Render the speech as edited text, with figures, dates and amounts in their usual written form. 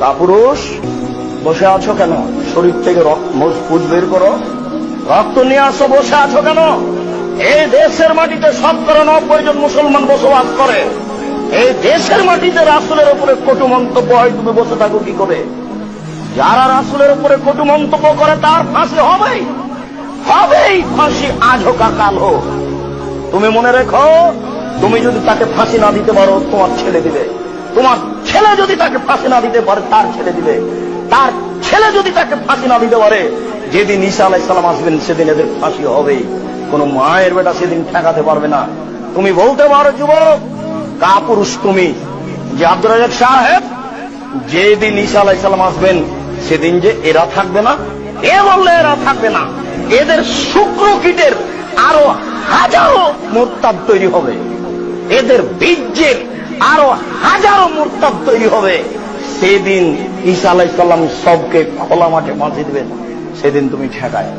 কাপুরুষ, বসে আছো কেন? শরীর থেকে ফুট বের করো, রক্ত নিয়ে আসো। বসে আছো কেন? এই দেশের মাটিতে ৯০% মুসলমান বসবাস করে। এই দেশের মাটিতে রাসূলের উপরে কটু মন্তব্য হয়, তুমি বসে থাকো কি করে? যারা রাসূলের উপরে কটু মন্তব্য করে তার ফাঁসি হবেই, হবেই ফাঁসি, আজ হোক আর কাল হোক। তুমি মনে রেখো, তুমি যদি তাকে ফাঁসি না দিতে পারো তোমার ছেলে দিবে। তোমার ছেলে যদি তাকে ফাঁসি না দিতে পারে তার ছেলে দিবে। তার ছেলে যদি তাকে ফাঁসি না দিতে পারে, যেদিন ঈসা আলাইহিস সালাম আসবেন সেদিন এদের ফাঁসি হবেই। কোন মায়ের বেটা সেদিন ঠেকাতে পারবে না। তুমি বলতে পারো যুবক, কাপুরুষ তুমি, যে আব্দুর রাজ্জাক সাহেব যেদিন ঈসা আলাইহিস সালাম আসবেন সেদিন যে এরা থাকবে না, এ বললে এরা থাকবে না। এদের শুক্র কীটের আরো হাজারো মুরতাদ তৈরি হবে, এদের বীর্যের আরো হাজারো মুরতাদ তৈরি হবে। সেদিন ঈসা আলাইহিস সালাম সবকে খোলা মাঠে বাঁচিয়ে দেবেন, সেদিন তুমি ঠেকায়।